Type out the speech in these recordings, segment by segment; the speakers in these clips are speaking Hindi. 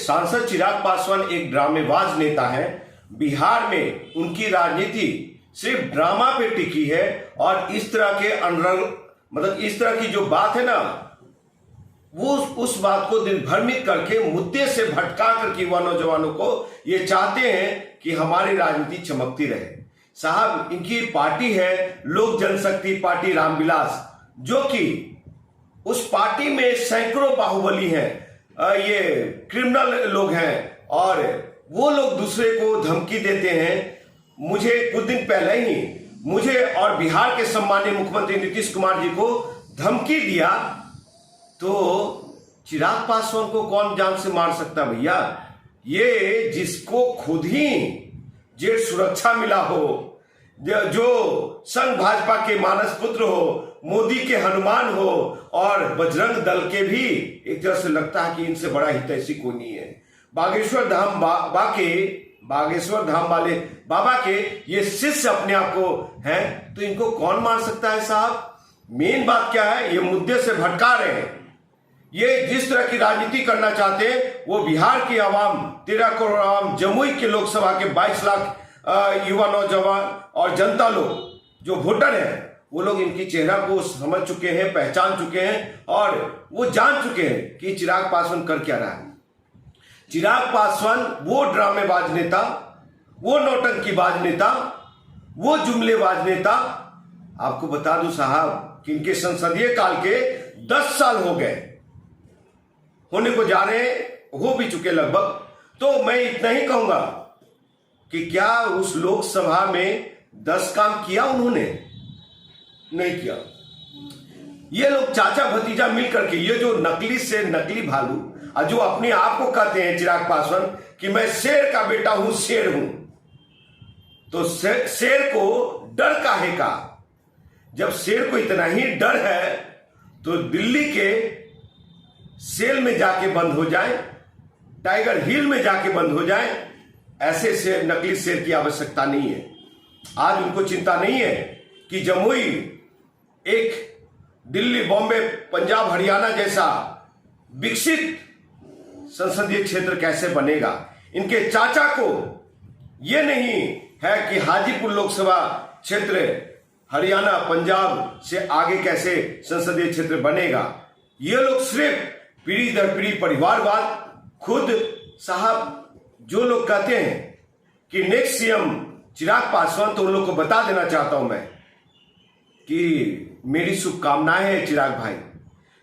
सांसद चिराग पासवान एक ड्रामेबाज नेता है। बिहार में उनकी राजनीति सिर्फ ड्रामा पे टिकी है और इस तरह के इस तरह की जो बात है ना, वो उस बात को दिग्भ्रमित करके मुद्दे से भटका करके युवा नौजवानों को ये चाहते हैं कि हमारी राजनीति चमकती रहे। साहब, इनकी पार्टी है लोक जनशक्ति पार्टी रामविलास, जो कि उस पार्टी में सैकड़ों बाहुबली हैं, ये क्रिमिनल लोग हैं और वो लोग दूसरे को धमकी देते हैं। मुझे कुछ दिन पहले ही मुझे और बिहार के सम्मानीय मुख्यमंत्री नीतीश कुमार जी को धमकी दिया, तो चिराग पासवान को कौन जान से मार सकता भैया? ये जिसको खुद ही जेल सुरक्षा मिला हो, जो संघ भाजपा के मानस पुत्र हो, मोदी के हनुमान हो और बजरंग दल के भी एक तरह से लगता है कि इनसे बड़ा हितैषी कोई नहीं है। बागेश्वर धाम वाले बाबा के ये शिष्य अपने आप को हैं, तो इनको कौन मार सकता है साहब? मेन बात क्या है, ये मुद्दे से भटका रहे हैं। ये जिस तरह की राजनीति करना चाहते हैं वो बिहार की आवाम, 13 करोड़ आवाम, जमुई के लोकसभा के 22 लाख युवा नौजवान और जनता लोग जो वोटर हैं, वो लोग इनकी चेहरा को समझ चुके हैं, पहचान चुके हैं और वो जान चुके हैं कि चिराग पासवान कर क्या रहा है। चिराग पासवान वो ड्रामेबाज नेता, वो नौटंकीबाज नेता, वो जुमलेबाज नेता। आपको बता दूं साहब कि इनके संसदीय काल के 10 साल हो गए, होने को जा रहे, हो भी चुके लगभग। तो मैं इतना ही कहूंगा कि क्या उस लोकसभा में 10 काम किया उन्होंने? नहीं किया। ये लोग चाचा भतीजा मिल करके, ये जो नकली से नकली भालू और जो अपने आप को कहते हैं चिराग पासवान कि मैं शेर का बेटा हूं, शेर हूं, तो शेर को डर काहे का? जब शेर को इतना ही डर है तो दिल्ली के सेल में जाके बंद हो जाए, टाइगर हिल में जाके बंद हो जाए। ऐसे शेर, नकली शेर की आवश्यकता नहीं है। आज उनको चिंता नहीं है कि जमुई एक दिल्ली, बॉम्बे, पंजाब, हरियाणा जैसा विकसित संसदीय क्षेत्र कैसे बनेगा। इनके चाचा को यह नहीं है कि हाजीपुर लोकसभा क्षेत्र हरियाणा, पंजाब से आगे कैसे संसदीय क्षेत्र बनेगा। ये लोग सिर्फ पीढ़ी दर पीढ़ी परिवारवाद, खुद साहब जो लोग कहते हैं कि नेक्स्ट सीएम चिराग पासवान, तो उन लोग को बता देना चाहता हूं मैं कि मेरी शुभकामनाएं हैं चिराग भाई,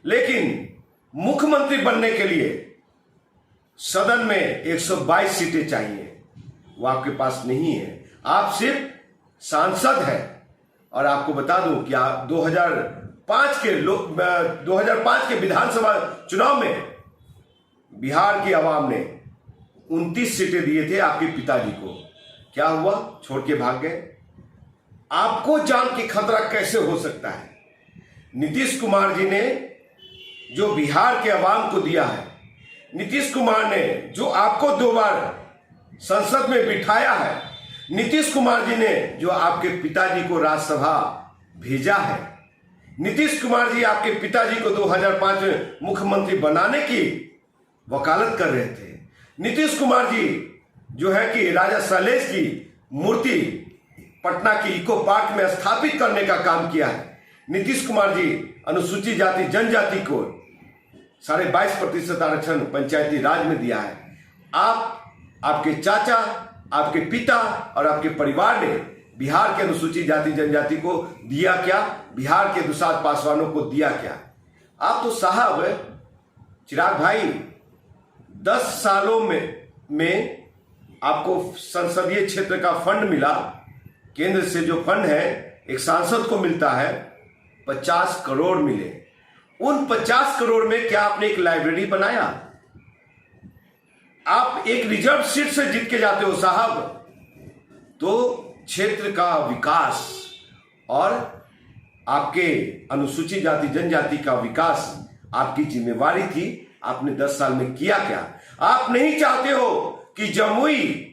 लेकिन मुख्यमंत्री बनने के लिए सदन में 122 सीटें चाहिए, वो आपके पास नहीं है। आप सिर्फ सांसद हैं। और आपको बता दूं कि 2005 के विधानसभा चुनाव में बिहार की आवाम ने 29 सीटें दिए थे आपके पिताजी को। क्या हुआ? छोड़ के भाग गए। आपको जान के खतरा कैसे हो सकता है? नीतीश कुमार जी ने जो बिहार के आवाम को दिया है, नीतीश कुमार ने जो आपको 2 बार संसद में बिठाया है, नीतीश कुमार जी ने जो आपके पिताजी को राज्यसभा भेजा है, नीतीश कुमार जी आपके पिताजी को 2005 में मुख्यमंत्री बनाने की वकालत कर रहे थे। नीतीश कुमार जी जो है कि राजा शैलेश की मूर्ति पटना की इको पार्क में स्थापित करने का काम किया है। नीतीश कुमार जी अनुसूचित जाति जनजाति को 22.5% आरक्षण पंचायती राज में दिया है। आपके चाचा, आपके पिता और आपके परिवार ने बिहार के अनुसूचित जाति जनजाति को दिया क्या? बिहार के दुसाध पासवानों को दिया क्या? आप तो साहब चिराग भाई 10 सालों में आपको संसदीय क्षेत्र का फंड मिला, केंद्र से जो फंड है एक सांसद को मिलता है, 50 करोड़ मिले। उन 50 करोड़ में क्या आपने एक लाइब्रेरी बनाया? आप एक रिजर्व सीट से जीत के जाते हो साहब, तो क्षेत्र का विकास और आपके अनुसूचित जाति जनजाति का विकास आपकी जिम्मेवारी थी। आपने 10 साल में किया क्या? आप नहीं चाहते हो कि जमुई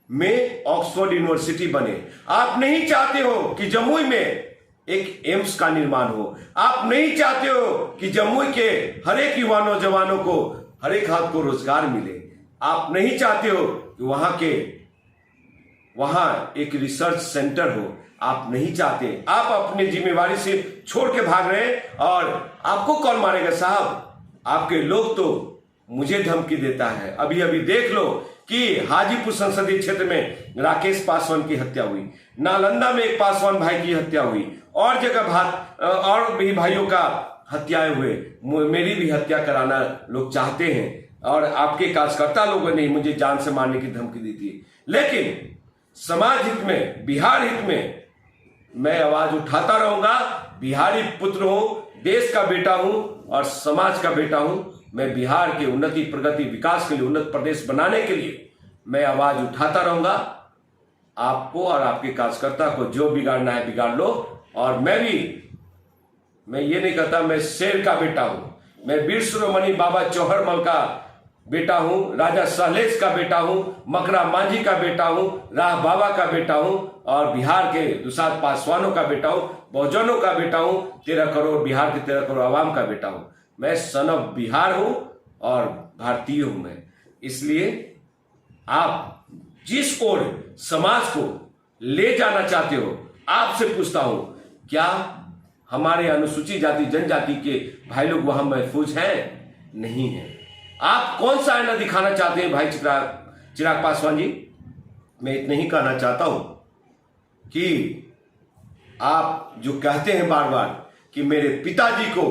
में ऑक्सफोर्ड यूनिवर्सिटी बने। आप नहीं चाहते हो कि जमुई में एक एम्स का निर्माण हो। आप नहीं चाहते हो कि जमुई के हर एक युवा नौजवानों को हर एक हाथ को रोजगार मिले। आप नहीं चाहते हो कि वहां एक रिसर्च सेंटर हो, आप नहीं चाहते, आप अपनी जिम्मेवारी से छोड़ के भाग रहे हैं। और आपको कौन मारेगा साहब? आपके लोग तो मुझे धमकी देता है। अभी अभी देख लो कि हाजीपुर संसदीय क्षेत्र में राकेश पासवान की हत्या हुई, नालंदा में एक पासवान भाई की हत्या हुई, और जगह और भी भाइयों का हत्याएं हुए। मेरी भी हत्या कराना लोग चाहते हैं, और आपके कार्यकर्ता लोगों ने मुझे जान से मारने की धमकी दी थी। लेकिन समाज हित में, बिहार हित में मैं आवाज उठाता रहूंगा। बिहारी पुत्र हूं, देश का बेटा हूं और समाज का बेटा हूं। मैं बिहार के उन्नति, प्रगति, विकास के लिए, उन्नत प्रदेश बनाने के लिए मैं आवाज उठाता रहूंगा। आपको और आपके कार्यकर्ता को जो बिगाड़ना है बिगाड़ लो। और मैं ये नहीं कहता मैं शेर का बेटा हूं, मैं वीर शिरोमणि बाबा चौहरमल का बेटा हूं, राजा सहलेश का बेटा हूं, मकरा मांझी का बेटा हूं, राह बाबा का बेटा हूं, और बिहार के दुसाध पासवानों का बेटा हूं, बहुजनों का बेटा हूं, 13 करोड़ बिहार के 13 करोड़ आवाम का बेटा हूं। मैं सन ऑफ बिहार हूं और भारतीय हूं मैं। इसलिए आप जिस ओर समाज को ले जाना चाहते हो, आपसे पूछता हूं, क्या हमारे अनुसूचित जाति जनजाति के भाई लोग वहां महफूज हैं? नहीं है। आप कौन सा आईना दिखाना चाहते हैं भाई चिराग पासवान जी? मैं इतना ही कहना चाहता हूं कि आप जो कहते हैं बार बार कि मेरे पिताजी को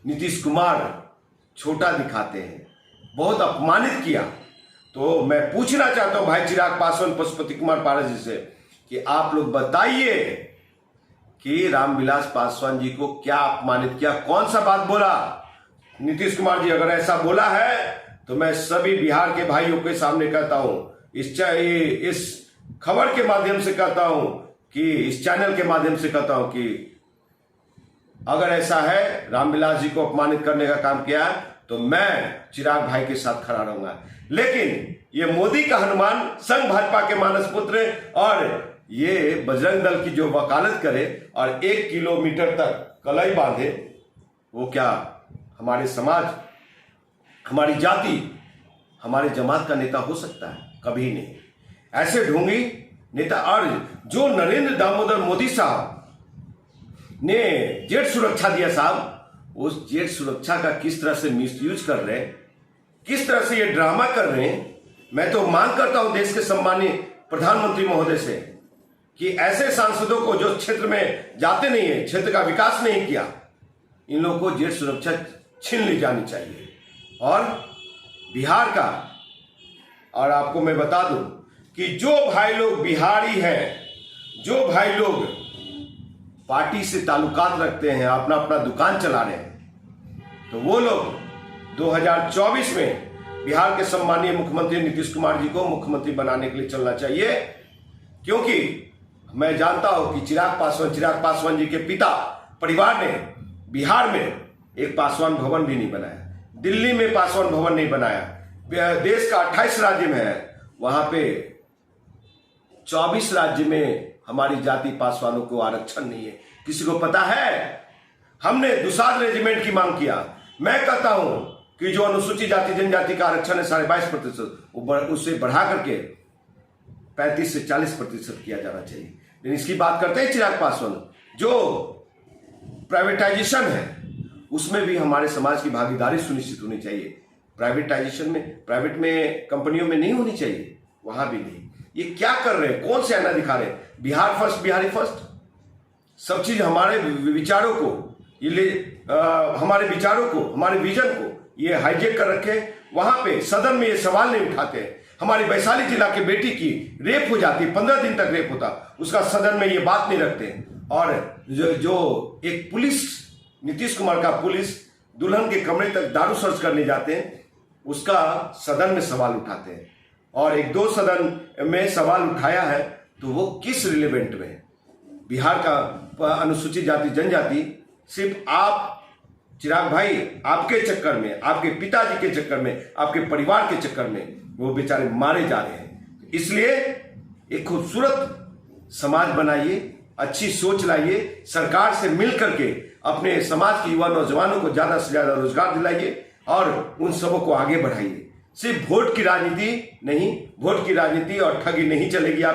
नीतीश कुमार छोटा दिखाते हैं, बहुत अपमानित किया, तो मैं पूछना चाहता हूं भाई चिराग पासवान, पशुपति कुमार पारस जी से कि आप लोग बताइए कि रामविलास पासवान जी को क्या अपमानित किया, कौन सा बात बोला? नीतीश कुमार जी अगर ऐसा बोला है तो मैं सभी बिहार के भाइयों के सामने कहता हूं, इस खबर के माध्यम से कहता हूं, कि इस चैनल के माध्यम से कहता हूं कि अगर ऐसा है, रामविलास जी को अपमानित करने का काम किया है, तो मैं चिराग भाई के साथ खड़ा रहूंगा। लेकिन ये मोदी का हनुमान, संघ भाजपा के मानस पुत्र, और ये बजरंग दल की जो वकालत करे और 1 किलोमीटर तक कलाई बांधे, वो क्या हमारे समाज, हमारी जाति, हमारे जमात का नेता हो सकता है? कभी नहीं। ऐसे ढोंगी नेता, और जो नरेंद्र दामोदर मोदी साहब ने जेट सुरक्षा दिया साहब, उस जेट सुरक्षा का किस तरह से मिसयूज कर रहे हैं, किस तरह से ये ड्रामा कर रहे हैं। मैं तो मांग करता हूं देश के सम्मानीय प्रधानमंत्री महोदय से कि ऐसे सांसदों को जो क्षेत्र में जाते नहीं है, क्षेत्र का विकास नहीं किया, इन लोगों को जेट सुरक्षा छीन ली जानी चाहिए। और बिहार का, और आपको मैं बता दूं कि जो भाई लोग बिहारी हैं, जो भाई लोग पार्टी से ताल्लुकात रखते हैं, अपना अपना दुकान चला रहे हैं, तो वो लोग 2024 में बिहार के सम्मानीय मुख्यमंत्री नीतीश कुमार जी को मुख्यमंत्री बनाने के लिए चलना चाहिए। क्योंकि मैं जानता हूं कि चिराग पासवान जी के पिता परिवार ने बिहार में एक पासवान भवन भी नहीं बनाया, दिल्ली में पासवान भवन नहीं बनाया, देश का 28 राज्य में है, वहां पे 24 राज्य में हमारी जाति पासवानों को आरक्षण नहीं है। किसी को पता है? हमने दुसाध रेजिमेंट की मांग किया। मैं कहता हूं कि जो अनुसूचित जाति जनजाति का आरक्षण है 22.5%, उससे बढ़ा करके 35 से 40% किया जाना चाहिए। लेकिन इसकी बात करते हैं चिराग पासवान, जो प्राइवेटाइजेशन है उसमें भी हमारे समाज की भागीदारी सुनिश्चित होनी चाहिए। प्राइवेटाइजेशन में, प्राइवेट में, कंपनियों में नहीं होनी चाहिए, वहां भी नहीं। ये क्या कर रहे हैं? कौन से आईना दिखा रहे हैं? बिहार फर्स्ट, बिहारी फर्स्ट, सब चीज हमारे विचारों को हमारे विचारों को, हमारे विजन को ये हाईजेक कर रखे। वहां पे सदन में ये सवाल नहीं उठाते। हमारी वैशाली जिला के बेटी की रेप हो जाती, 15 दिन तक रेप होता, उसका सदन में ये बात नहीं रखते। और जो एक पुलिस, नीतीश कुमार का पुलिस दुल्हन के कमरे तक दारू सर्च करने जाते हैं, उसका सदन में सवाल उठाते हैं। और 1-2 सदन में सवाल उठाया है तो वो किस रिलेवेंट में है? बिहार का अनुसूचित जाति जनजाति, सिर्फ आप चिराग भाई, आपके चक्कर में, आपके पिताजी के चक्कर में, आपके परिवार के चक्कर में वो बेचारे मारे जा रहे हैं। इसलिए एक खूबसूरत समाज बनाइए, अच्छी सोच लाइए, सरकार से मिल करके अपने समाज के युवा नौजवानों को ज्यादा से ज्यादा रोजगार दिलाइए, और उन सबों को आगे बढ़ाइए। सिर्फ वोट की राजनीति नहीं, वोट की राजनीति और ठगी नहीं चलेगी।